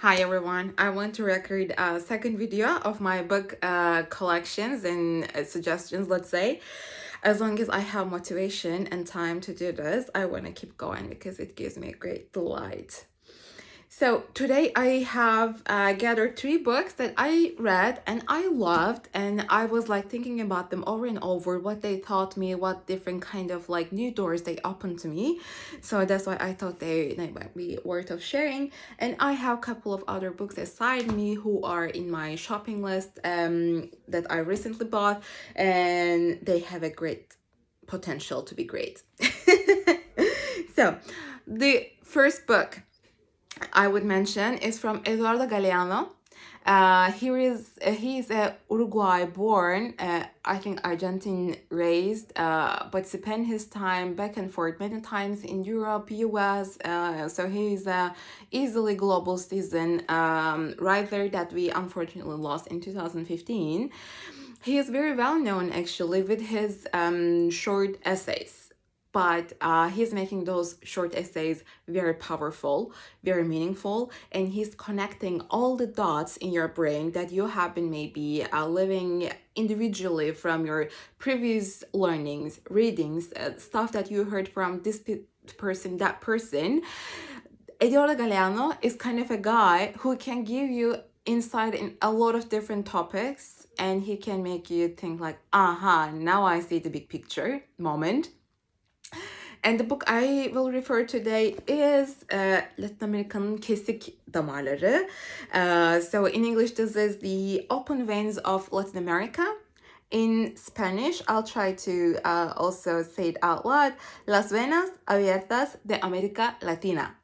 Hi everyone, I want to record a second video of my book collections and suggestions, let's say. As long as I have motivation and time to do this, I want to keep going because it gives me a great delight. So today I have gathered three books that I read and I loved, and I was like thinking about them over and over, what they taught me, what different kind of like new doors they opened to me. So that's why I thought they might be worth of sharing. And I have a couple of other books aside me who are in my shopping list that I recently bought, and they have a great potential to be great. So the first book I would mention is from Eduardo Galeano. He is a Uruguay born, I think Argentine raised, but spent his time back and forth many times in Europe, US. So he's a easily global citizen writer that we unfortunately lost in 2015. He is very well known actually with his short essays, but he's making those short essays very powerful, very meaningful, and he's connecting all the dots in your brain that you have been maybe living individually from your previous learnings, readings, stuff that you heard from this person, that person. Eduardo Galeano is kind of a guy who can give you insight in a lot of different topics, and he can make you think like, aha, now I see the big picture moment. And the book I will refer today is Latin American Kesik Damarları. So in English, this is the open veins of Latin America. In Spanish, I'll try to also say it out loud. Las venas abiertas de América Latina.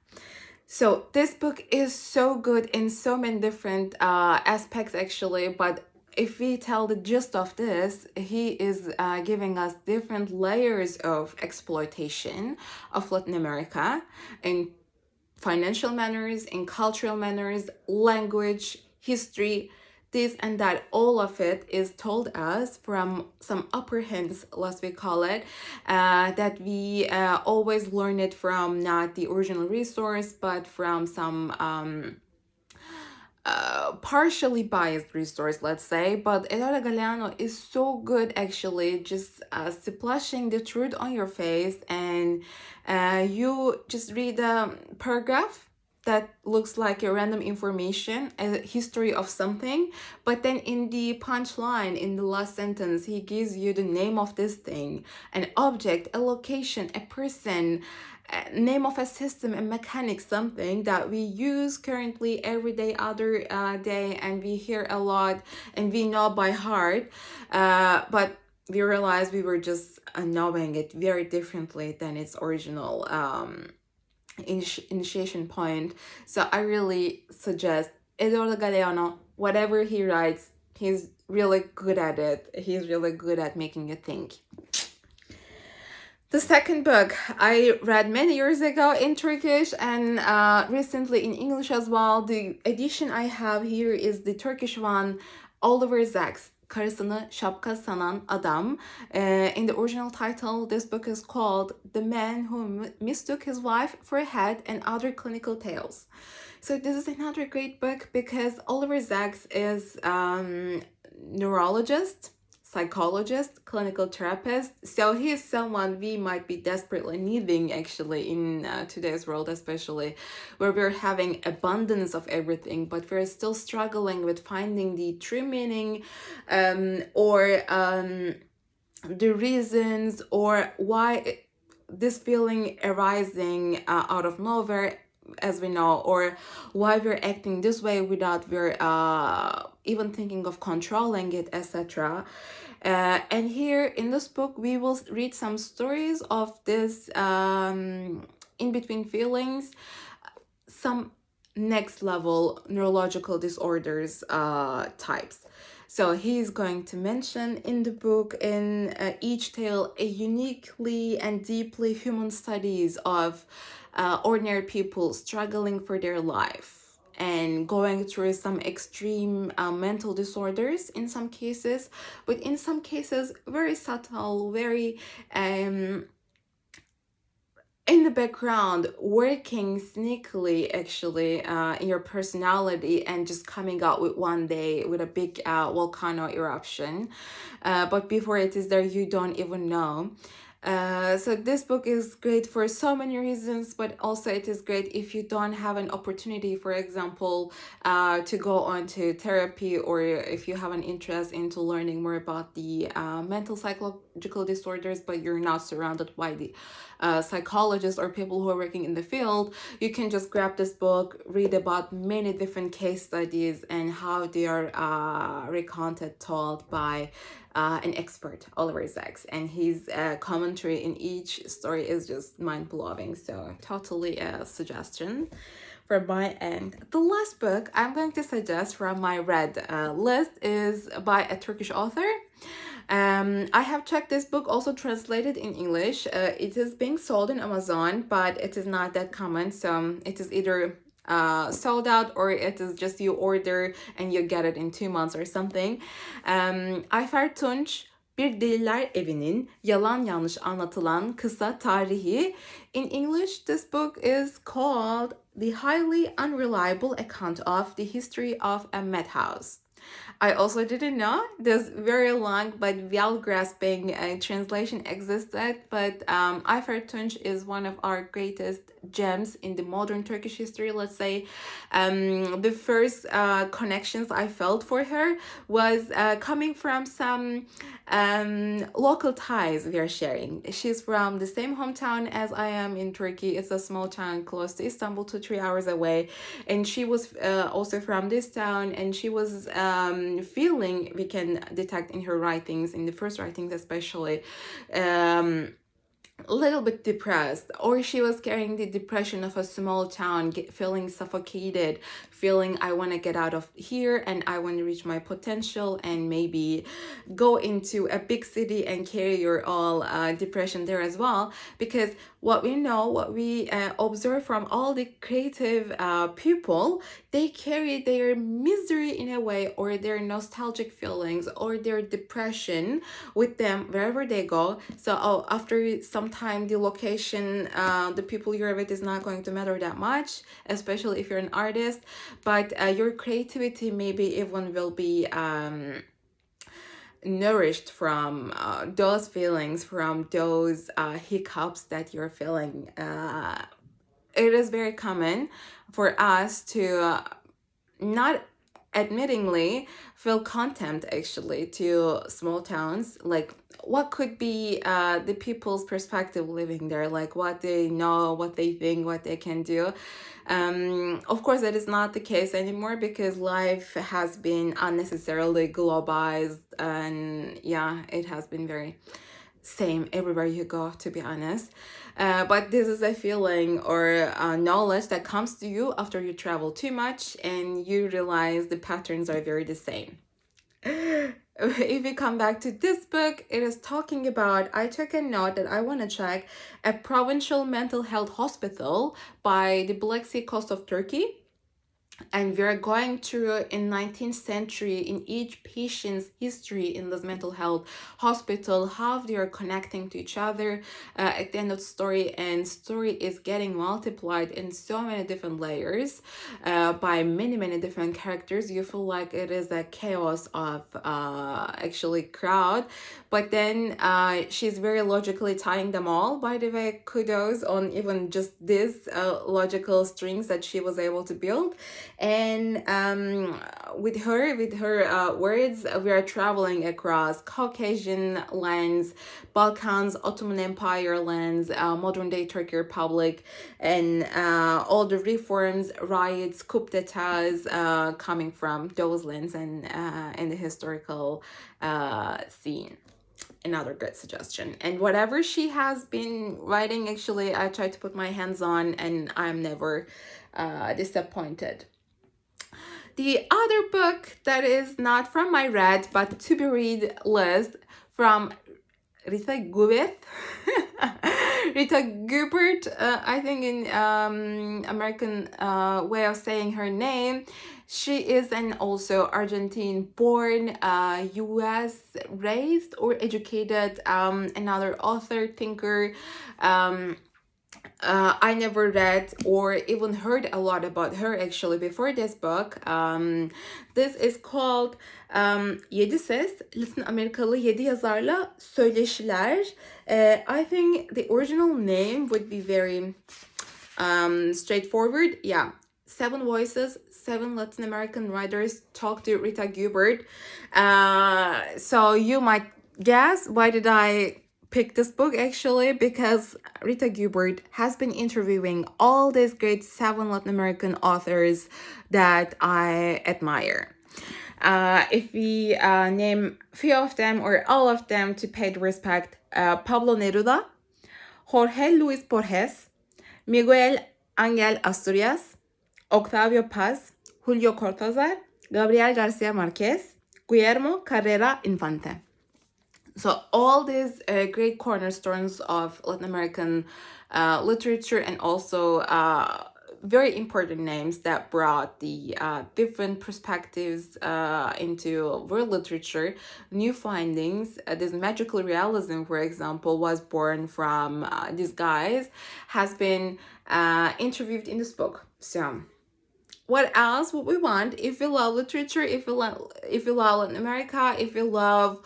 So this book is so good in so many different aspects actually, but if we tell the gist of this, he is giving us different layers of exploitation of Latin America in financial manners, in cultural manners, language, history, this and that. All of it is told us from some upper hands, let's we call it, that we always learn it from not the original resource, but from some partially biased resource, let's say. But Eduardo Galeano is so good actually, just splashing the truth on your face, and you just read a paragraph that looks like a random information, a history of something, but then in the punchline, in the last sentence, he gives you the name of this thing, an object, a location, a person, name of a system, a mechanic, something that we use currently every day, other day, and we hear a lot and we know by heart, but we realize we were just knowing it very differently than its original initiation point. So I really suggest Eduardo Galeano. Whatever he writes, he's really good at it. He's really good at making you think. The second book I read many years ago in Turkish and recently in English as well. The edition I have here is the Turkish one, Oliver Sacks, Karısını Şapka Sanan Adam. In the original title, this book is called The Man Who Mistook His Wife for a Head and Other Clinical Tales. So this is another great book because Oliver Sacks is neurologist, psychologist, clinical therapist. So he is someone we might be desperately needing actually in today's world, especially where we're having abundance of everything, but we're still struggling with finding the true meaning or the reasons or why this feeling arising out of nowhere, as we know, or why we're acting this way without we're even thinking of controlling it, etc. And here in this book, we will read some stories of this in between feelings, some next level neurological disorders types. So he's going to mention in the book, in each tale, a uniquely and deeply human studies of ordinary people struggling for their life and going through some extreme mental disorders in some cases, but in some cases very subtle, very in the background working sneakily actually in your personality and just coming out with one day with a big volcano eruption, but before it is there you don't even know. So this book is great for so many reasons, but also it is great if you don't have an opportunity, for example, to go on to therapy, or if you have an interest into learning more about the mental psychological disorders, but you're not surrounded by the psychologists or people who are working in the field. You can just grab this book, read about many different case studies and how they are recounted, told by an expert, Oliver Sacks, and his commentary in each story is just mind-blowing. So totally a suggestion from my end. The last book I'm going to suggest from my read list is by a Turkish author. I have checked this book also translated in English. It is being sold in Amazon, but it is not that common. So it is either sold out or it is just you order and you get it in 2 months or something. Ayfer Tunç Bir Deliller Evi'nin yalan yanlış anlatılan kısa tarihi. In English, this book is called The Highly Unreliable Account of the History of a Madhouse. I also didn't know this very long but well-grasping translation existed, but Ayfer Tunç is one of our greatest gems in the modern Turkish history, let's say. The first connections I felt for her was coming from some local ties we are sharing. She's from the same hometown as I am in Turkey. It's a small town close to Istanbul, 2-3 hours away, and she was also from this town, and she was feeling, we can detect in her writings, in the first writings especially, a little bit depressed, or she was carrying the depression of a small town, feeling suffocated, feeling I want to get out of here and I want to reach my potential and maybe go into a big city and carry your all depression there as well. Because what we know, what we observe from all the creative people, they carry their misery in a way, or their nostalgic feelings or their depression with them wherever they go. So after some time, the location, the people you're with is not going to matter that much, especially if you're an artist. But your creativity maybe even will be nourished from those feelings, from those hiccups that you're feeling. It is very common for us to not admittingly feel contempt actually to small towns. Like, what could be the people's perspective living there, like what they know, what they think, what they can do. Of course that is not the case anymore, because life has been unnecessarily globalized, and yeah, it has been very same everywhere you go, to be honest. But this is a feeling or knowledge that comes to you after you travel too much and you realize the patterns are very the same. If we come back to this book, it is talking about, I took a note that I want to check, a provincial mental health hospital by the Black Sea coast of Turkey. And we're going through in 19th century in each patient's history in this mental health hospital, how they are connecting to each other at the end of the story. And story is getting multiplied in so many different layers by many different characters. You feel like it is a chaos of actually crowd, but then she's very logically tying them all. By the way, kudos on even just this logical strings that she was able to build. And with her words, we are traveling across Caucasian lands, Balkans, Ottoman Empire lands, modern day Turkey Republic, and all the reforms, riots, coup d'etats coming from those lands and in the historical scene. Another good suggestion. And whatever she has been writing, actually, I try to put my hands on, and I'm never disappointed. The other book that is not from my read but to be read list, from Rita Gubert. Rita Gubert, I think in American way of saying her name. She is an also Argentine born, US raised or educated, another author, thinker, I never read or even heard a lot about her actually before this book. This is called Yedi Ses, Latin Amerikalı Yedi Yazarla Söyleşiler. I think the original name would be very straightforward. Yeah, Seven Voices, Seven Latin American Writers Talk to Rita Gilbert. So you might guess, why did I pick this book? Actually, because Rita Gilbert has been interviewing all these great seven Latin American authors that I admire. If we name few of them or all of them to pay the respect, Pablo Neruda, Jorge Luis Borges, Miguel Angel Asturias, Octavio Paz, Julio Cortázar, Gabriel Garcia Marquez, Guillermo Carrera Infante. So all these great cornerstones of Latin American literature, and also very important names that brought the different perspectives into world literature, new findings. This magical realism, for example, was born from these guys, has been interviewed in this book. So what else would we want? If you love literature, if you love Latin America, if you love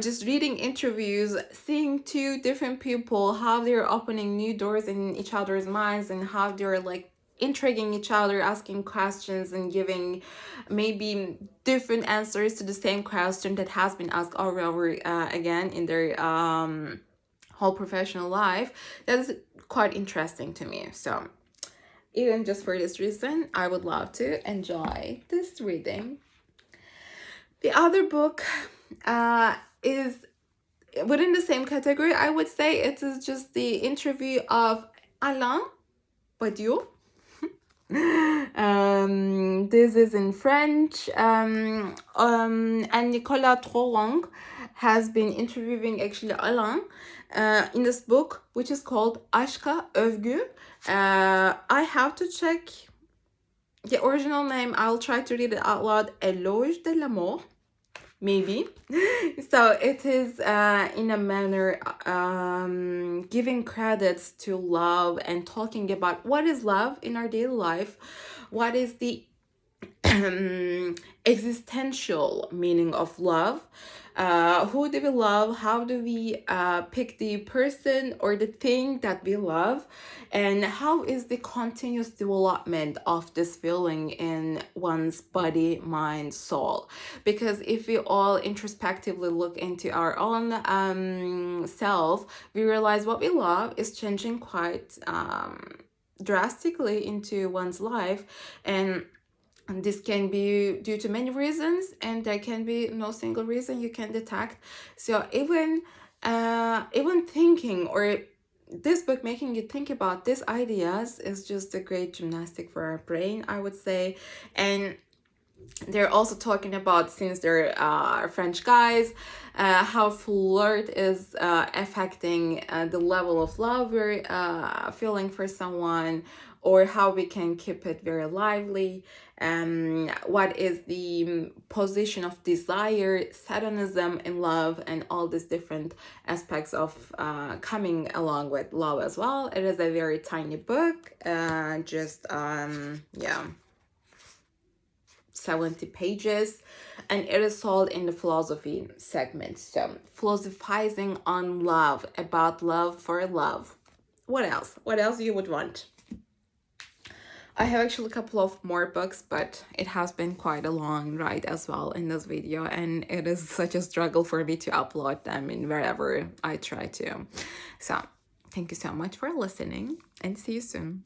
just reading interviews, seeing two different people, how they're opening new doors in each other's minds, and how they're like intriguing each other, asking questions and giving maybe different answers to the same question that has been asked over and over again in their whole professional life, that is quite interesting to me. So even just for this reason, I would love to enjoy this reading. The other book is within the same category. I would say it is just the interview of Alain Badiou. This is in French, and Nicolas Trollong has been interviewing actually Alain in this book, which is called Aşka Övgü. I have to check the original name. I'll try to read it out loud. Éloge de l'amour, maybe. So it is in a manner giving credits to love and talking about what is love in our daily life, what is the existential meaning of love, who do we love, how do we pick the person or the thing that we love, and how is the continuous development of this feeling in one's body, mind, soul. Because if we all introspectively look into our own self, we realize what we love is changing quite drastically into one's life, and this can be due to many reasons, and there can be no single reason you can detect. So even thinking, or this book making you think about these ideas, is just a great gymnastic for our brain, I would say. And they're also talking about, since they're French guys, how flirt is affecting the level of love we're feeling for someone, or how we can keep it very lively. What is the position of desire, hedonism in love, and all these different aspects of coming along with love as well. It is a very tiny book, just 70 pages, and it is sold in the philosophy segment. So philosophizing on love, about love for love. What else you would want? I have actually a couple of more books, but it has been quite a long ride as well in this video, and it is such a struggle for me to upload them in wherever I try to. So thank you so much for listening, and see you soon.